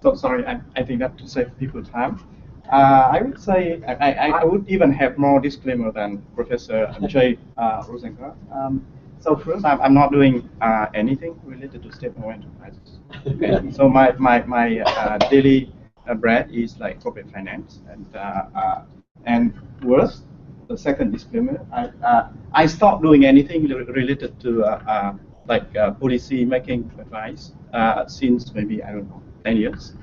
So sorry, I think that to save people time. I would say I would even have more disclaimer than Professor Jay Rosenkranz. So first, I'm not doing anything related to state-owned enterprises. Okay? So my daily bread is like corporate finance, and worse, the second disclaimer, I stopped doing anything related to policy making advice since maybe I don't know 10 years.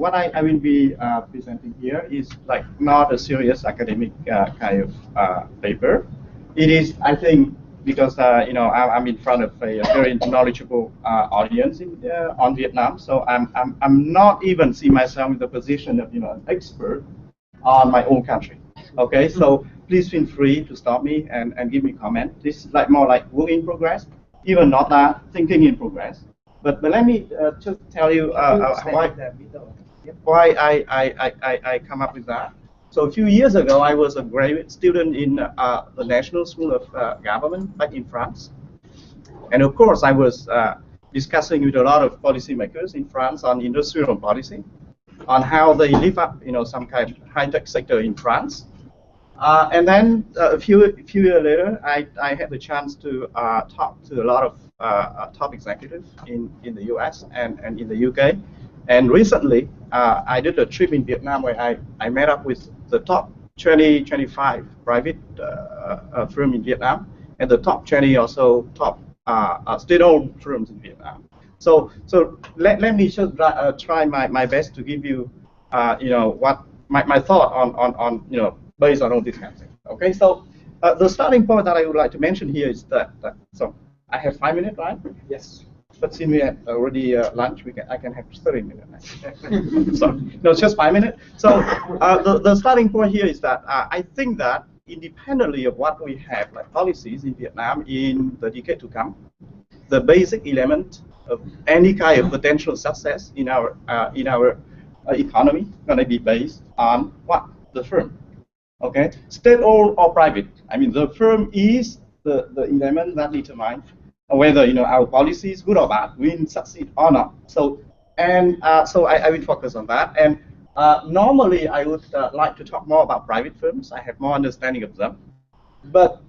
What I will be presenting here is like not a serious academic kind of paper. It is, I think, because I'm in front of a very knowledgeable audience on Vietnam, so I'm not even see myself in the position of an expert on my own country. Okay, so please feel free to stop me and give me comment. This is like more like work in progress, even not that thinking in progress. But let me just tell you why I come up with that. So a few years ago, I was a graduate student in the National School of Government back in France. And of course, I was discussing with a lot of policymakers in France on industrial policy, on how they live up, some kind of high-tech sector in France. And then a few years later, I had the chance to talk to a lot of top executives in the US and in the UK. And recently, I did a trip in Vietnam where I met up with the top 25 private firms in Vietnam, and the top 20 also top state-owned firms in Vietnam. So let me just try my best to give you, what my thought on based on all these kinds of things. Okay, so the starting point that I would like to mention here is that so I have 5 minutes, right? Yes. But since we had already lunch, I can have 30 minutes. So no, it's just 5 minutes. So the starting point here is that I think that independently of what we have like policies in Vietnam in the decade to come, the basic element of any kind of potential success in our economy going to be based on what? The firm. Okay, state-owned or private. I mean, the firm is the element that determines whether our policy is good or bad, will succeed or not. So I will focus on that. And normally I would like to talk more about private firms. I have more understanding of them. But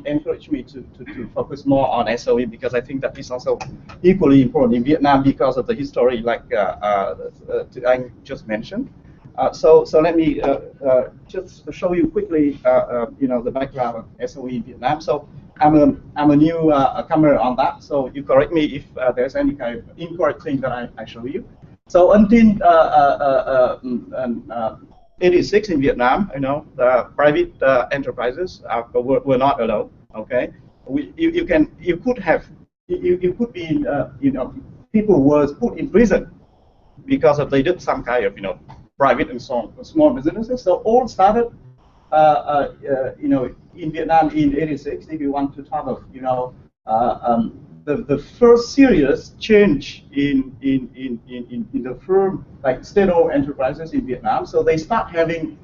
encourage me to focus more on SOE because I think that is also equally important in Vietnam because of the history, like I just mentioned. So let me just show you quickly, the background of SOE in Vietnam. So I'm a new comer on that. So you correct me if there's any kind of incorrect thing that I show you. So until 86 in Vietnam, the private enterprises were not allowed. Okay, you could be, people were put in prison because of they did some kind of private and small businesses. So all started, in Vietnam in '86. If you want to talk of, the first serious change in the firm like state-owned enterprises in Vietnam. So they start having,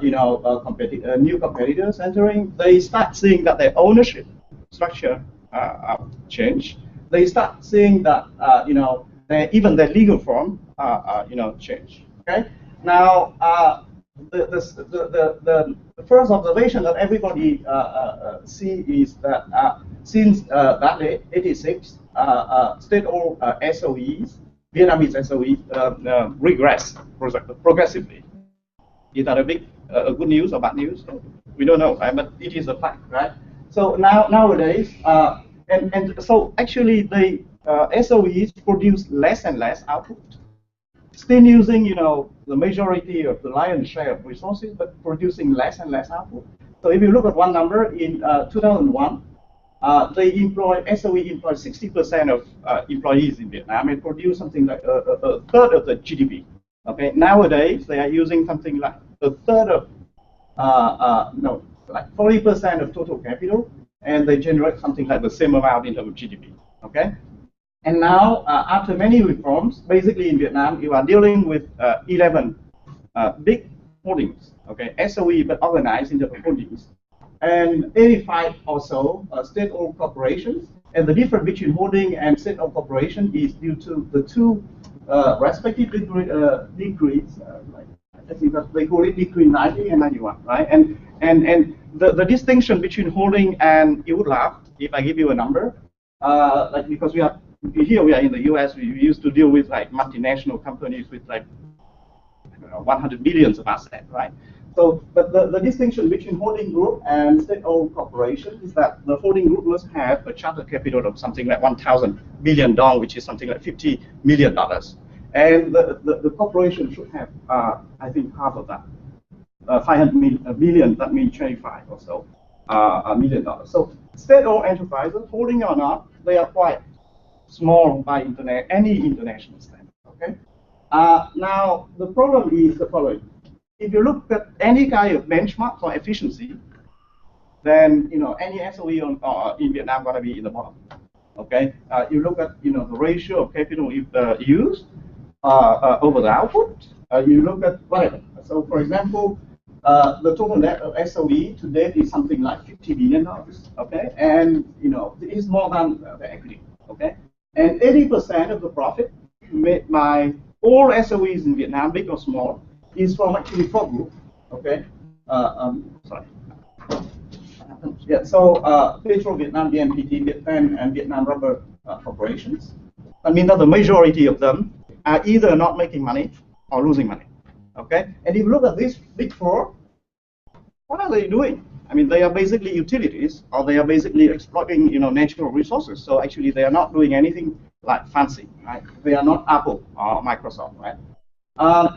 new competitors entering. They start seeing that their ownership structure change. They start seeing that, even their legal form, change. Okay. Now, the first observation that everybody see is that since that day, '86, state-owned SOEs, Vietnamese SOEs, regress progressively. Is that a good news or bad news? We don't know, right? But it is a fact, right? So nowadays, and so actually the SOEs produce less and less output. Still using, the majority of the lion's share of resources, but producing less and less output. So if you look at one number in 2001, SOE employed 60% of employees in Vietnam and produce something like a third of the GDP. Okay, nowadays they are using something like a third of, like 40% of total capital, and they generate something like the same amount in terms of GDP. Okay. And now, after many reforms, basically in Vietnam, you are dealing with 11 big holdings, okay, SOE, but organized into holdings, and 85 or so state-owned corporations, And the difference between holding and state-owned corporation is due to the two respective decrees, like I think that they call it decree 90 and 91, right? And the distinction between holding and, you would laugh if I give you a number, like because we are here, we are in the US, we used to deal with like multinational companies with like 100 billions of assets, right? So, but the distinction between holding group and state-owned corporation is that the holding group must have a charter capital of something like 1,000 billion dong, which is something like $50 million. And the corporation should have, I think, half of that. 500 billion, that means 25 or so $million. So state-owned enterprises, holding or not, they are quite small by any international standard, okay? Now, the problem is the following. If you look at any kind of benchmark for efficiency, then any SOE in Vietnam going to be in the bottom. Okay, you look at the ratio of capital used over the output. You look at whatever. So, for example, the total net of SOE to date is something like $50 billion. Okay, and it is more than the equity. Okay, and 80% of the profit made by all SOEs in Vietnam, big or small, is from actually four groups. Okay, sorry. Yeah, so Petro Vietnam, VNPT, Vietnam, and Vietnam Rubber corporations. I mean that the majority of them are either not making money or losing money. Okay, and if you look at these big four, what are they doing? I mean, they are basically utilities, or they are basically exploiting natural resources. So actually, they are not doing anything like fancy, right? They are not Apple or Microsoft, right?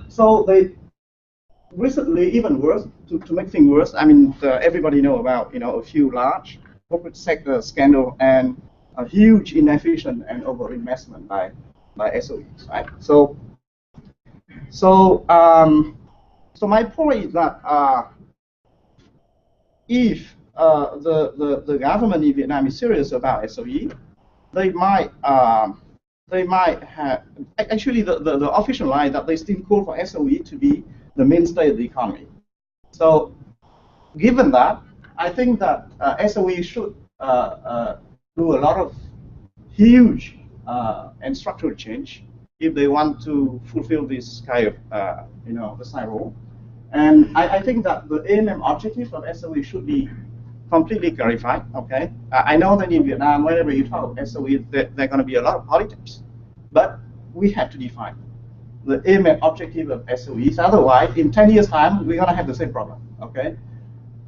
So they recently, even worse, to make things worse, I mean, everybody know about a few large corporate sector scandal and a huge inefficient and overinvestment by SOEs, right? So my point is that if the government in Vietnam is serious about SOE, they might have actually the official line that they still call for SOE to be the mainstay of the economy. So, given that, I think that SOE should do a lot of huge and structural change if they want to fulfill this kind of the side role. And I think that the aim and objective of SOE should be completely clarified. Okay, I know that in Vietnam, whenever you talk about SOE, there are going to be a lot of politics, but we have to define the aim and objective of SOEs. Otherwise, in 10 years' time, we're going to have the same problem. Okay.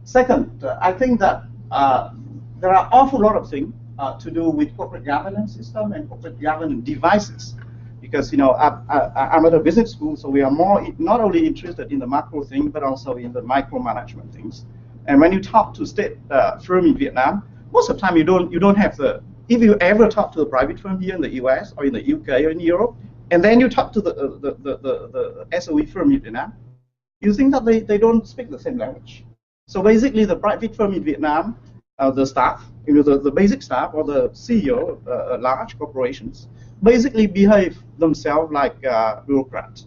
Second, I think that there are awful lot of things to do with corporate governance system and corporate governance devices. Because I'm at a business school, so we are not only interested in the macro thing, but also in the micromanagement things. And when you talk to state firm in Vietnam, most of the time you don't have the. If you ever talk to a private firm here in the US or in the UK or in Europe, and then you talk to the SOE firm in Vietnam, you think that they don't speak the same language. So basically, the private firm in Vietnam, the staff, the basic staff or the CEO of large corporations, basically behave themselves like bureaucrats,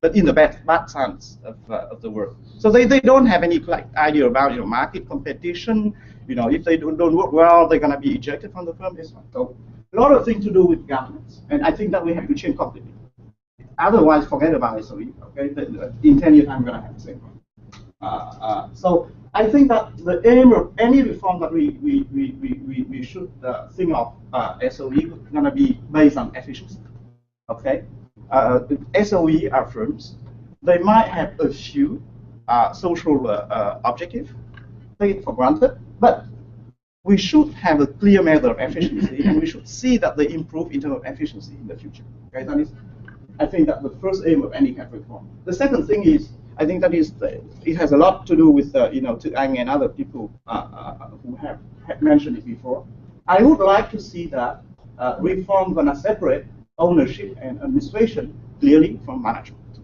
but in the bad sense of the word. So they don't have any idea about market competition. If they don't work well, they're going to be ejected from the firm. So a lot of things to do with governance, and I think that we have to change completely. Otherwise, forget about SOE. Okay, in 10 years, I'm going to have the same one. So I think that the aim of any reform that we should think of SOE is going to be based on efficiency. Okay, SOE are firms. They might have a few social objectives, take it for granted, but we should have a clear measure of efficiency, and we should see that they improve in terms of efficiency in the future. Okay, that is, I think that the first aim of any kind of reform. The second thing is, I think that is, it has a lot to do with Tu Anh and other people who have mentioned it before. I would like to see that reform gonna separate ownership and administration clearly from management.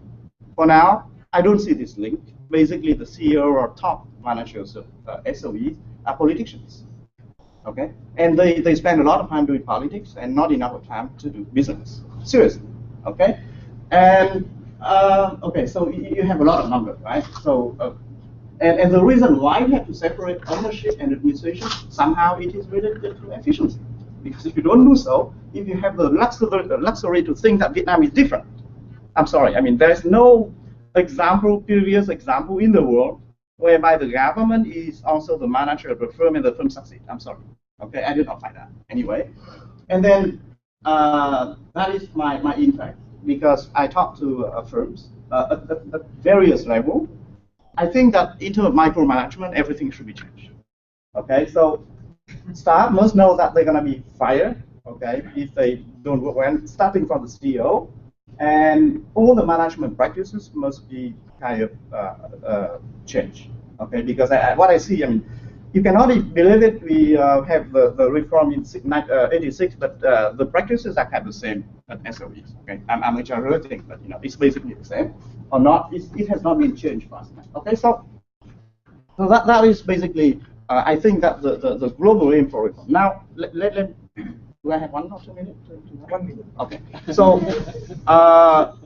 For now, I don't see this link. Basically, the CEO or top managers of SOE are politicians. Okay, and they spend a lot of time doing politics and not enough time to do business. Seriously. Okay, and okay, so you have a lot of numbers, right? So, and the reason why you have to separate ownership and administration, somehow it is related to efficiency. Because if you don't do so, if you have the luxury to think that Vietnam is different, I'm sorry. I mean, there's no previous example in the world whereby the government is also the manager of the firm and the firm succeed. I'm sorry. Okay, I did not find that anyway. And then that is my impact because I talk to firms at various levels. I think that in terms of micromanagement, everything should be changed. Okay, so staff must know that they're going to be fired. Okay, if they don't work well, starting from the CEO, and all the management practices must be kind of changed. Okay, because what I see, I mean, you cannot believe it. We have the reform in '86, but the practices are kind of the same at SOEs. Okay, I'm exaggerating, but you know, it's basically the same, or not. It has not been changed fast enough. Okay, so that is basically, I think that the global aim for reform. Now, do I have 1 or 2 minutes? 1 minute. Okay. So,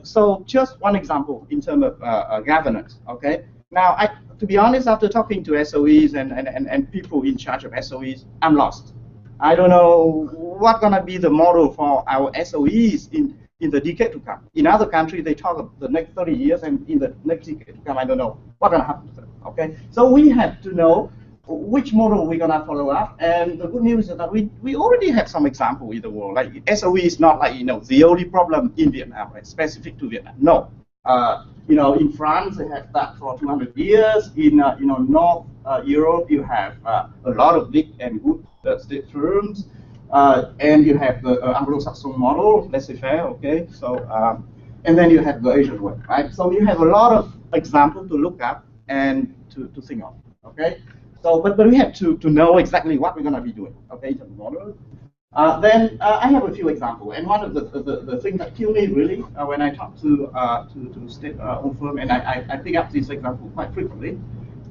so just one example in terms of governance. Okay. Now, to be honest, after talking to SOEs and people in charge of SOEs, I'm lost. I don't know what's gonna be the model for our SOEs in the decade to come. In other countries, they talk of the next 30 years, and in the next decade to come, I don't know what's gonna happen to them. Okay. So we have to know which model we're gonna follow up, and the good news is that we already have some example in the world. Like SOE is not like the only problem in Vietnam, right? Specific to Vietnam. No, in France they have that for 200 years. In North Europe you have a lot of big and good state firms, and you have the Anglo-Saxon model, laissez-faire. Okay, so and then you have the Asian way, right? So you have a lot of examples to look at and to think of. Okay. So, but we have to know exactly what we're going to be doing, okay, in terms of model. Then I have a few examples, and one of the things that kill me really when I talk to state-owned firm, and I pick up this example quite frequently,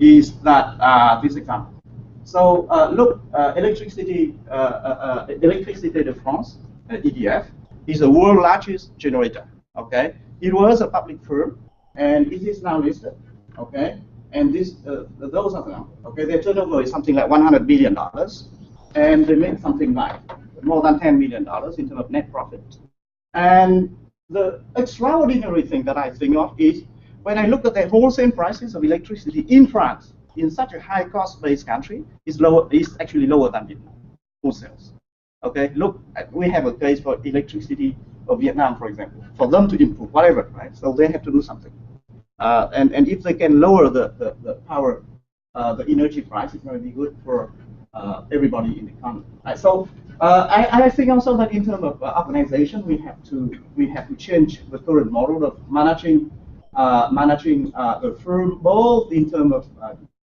is that this example. So look, Electricité de France, EDF, is the world's largest generator. Okay, it was a public firm, and it is now listed. Okay. And those are the numbers. Okay, their turnover is something like $100 billion, and they make something like more than $10 million in terms of net profit. And the extraordinary thing that I think of is when I look at the wholesale prices of electricity in France, in such a high cost-based country, is actually lower than Vietnam wholesales. Okay, look, we have a case for electricity of Vietnam, for example, for them to improve, whatever, right? So they have to do something. And if they can lower the power, the energy price, it's going to be good for everybody in the economy. Right? So I think also that in terms of organization, we have to change the current model of managing the firm, both in terms of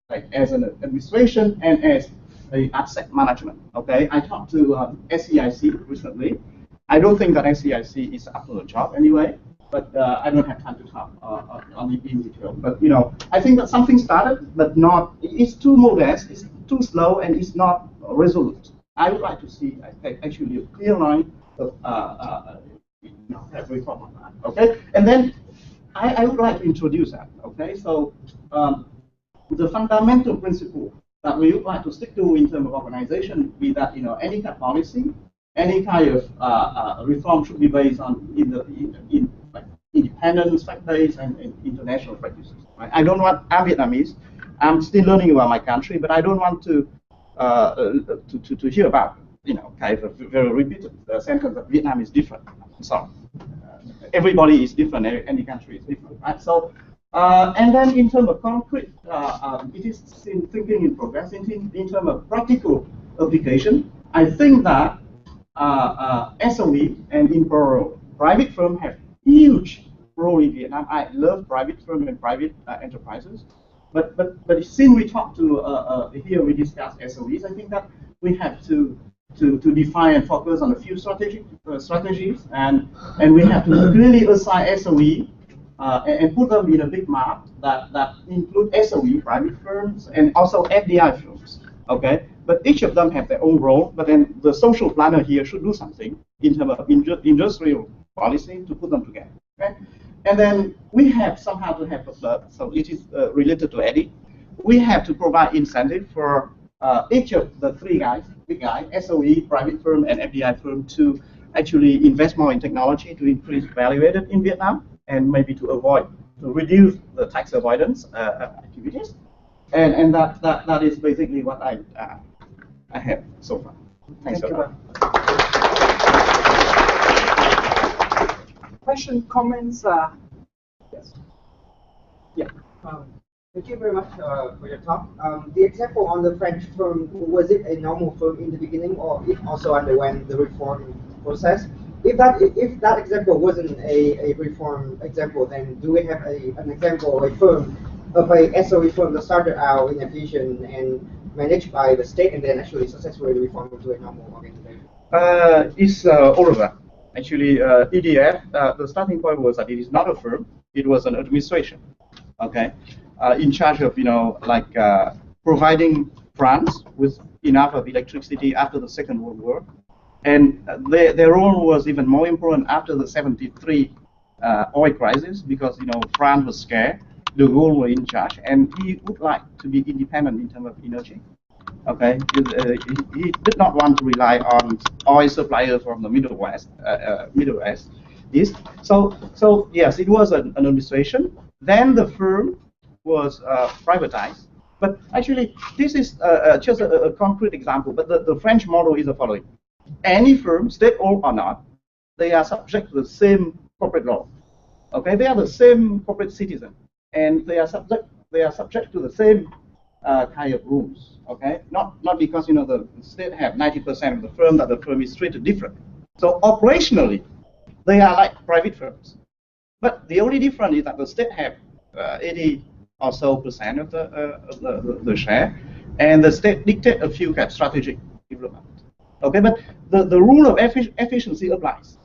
like as an administration and as a asset management. Okay, I talked to SEIC recently. I don't think that SEIC is up to the job anyway. But I don't have time to talk on it in detail. But I think that something started, but it's too modest, it's too slow, and it's not resolute. I would like to see actually a clear line of reform on that. Okay, and then I would like to introduce that. Okay, so the fundamental principle that we would like to stick to in terms of organization would be that any kind of policy, any kind of reform should be based on independent, fact-based, and international practices. Right? I'm Vietnamese. I'm still learning about my country, but I don't want to hear about kind of very repeated sentence that Vietnam is different. So everybody is different. Any country is different. Right? So and then in terms of concrete, it is thinking in progress. In terms of practical application, I think that SOE and in private firm have huge role in Vietnam. I love private firm and private enterprises, but since we talk to here we discuss SOEs, I think that we have to define and focus on a few strategies, and we have to clearly assign SOE and put them in a big map that include SOE private firms and also FDI firms. Okay. But each of them have their own role, but then the social planner here should do something in terms of industrial policy to put them together. Okay? And then we have somehow to have so it is related to Eddie. We have to provide incentive for each of the three guys big guy, SOE, private firm, and FDI firm to actually invest more in technology to increase value added in Vietnam and maybe to reduce the tax avoidance activities. And that is basically what I have so far. Thanks a lot. Question, comments? Yes. Yeah. Thank you very much for your talk. The example on the French firm, was it a normal firm in the beginning, or it also underwent the reform process? If that example wasn't a reform example, then do we have an example of a SOE firm that started out inefficient and managed by the state and then actually successfully reformed into a normal organization? It's all of that. Actually, EDF, the starting point was that it is not a firm; it was an administration. Okay, in charge of providing France with enough of electricity after the Second World War, and their role was even more important after the '73 oil crisis because France was scared, de Gaulle were in charge, and he would like to be independent in terms of energy. Okay, he did not want to rely on oil suppliers from the Middle East. So yes, it was an administration. Then the firm was privatized. But actually, this is just a concrete example. But the French model is the following: any firm, state-owned or not, they are subject to the same corporate law. Okay, they are the same corporate citizen, and they are subject to the same kind of rules. Okay, not because the state have 90% of the firm that the firm is treated different. So operationally, they are like private firms. But the only difference is that the state have 80 or so percent of the share, and the state dictate a few strategic development. Okay, but the rule of efficiency applies.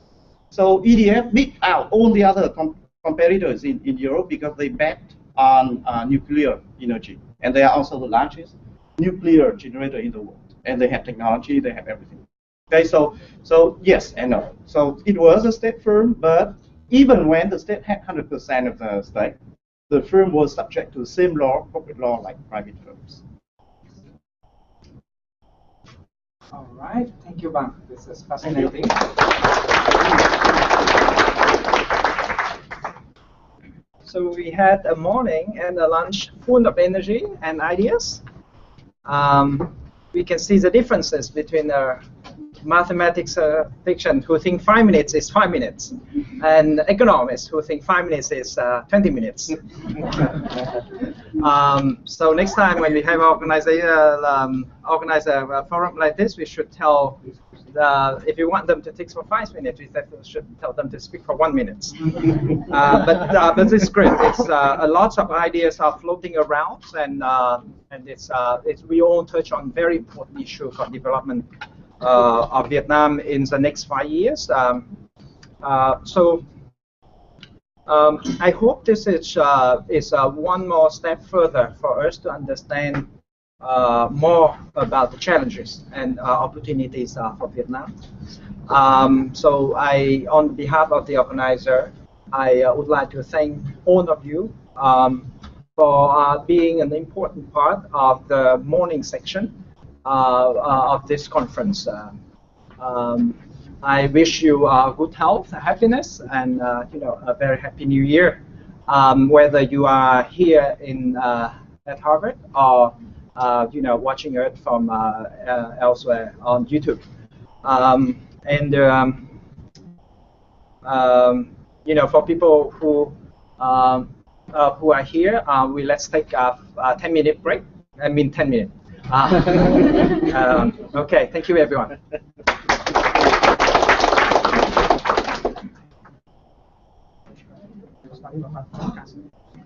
So EDF beat out all the other competitors in Europe because they bet on nuclear energy, and they are also the largest nuclear generator in the world, and they have technology, they have everything. Okay, so yes and no. So it was a state firm, but even when the state had 100% of the stake, the firm was subject to the same law, corporate law, like private firms. All right, thank you, Bang. This is fascinating. So we had a morning and a lunch full of energy and ideas. We can see the differences between mathematics fiction who think 5 minutes is 5 minutes, and economists who think 5 minutes is 20 minutes. So next time when we have organize a forum like this, we should tell if you want them to speak for 5 minutes, we should tell them to speak for 1 minute. But this is great. It's a lot of ideas are floating around, and we all touch on very important issue for development of Vietnam in the next 5 years. I hope this is one more step further for us to understand more about the challenges and opportunities for Vietnam. So on behalf of the organizer, I would like to thank all of you for being an important part of the morning section of this conference. I wish you good health, happiness, and a very happy New Year, whether you are here at Harvard or watching it from elsewhere on YouTube. For people who are here, let's take a 10-minute break. I mean 10 minutes. Okay, thank you, everyone.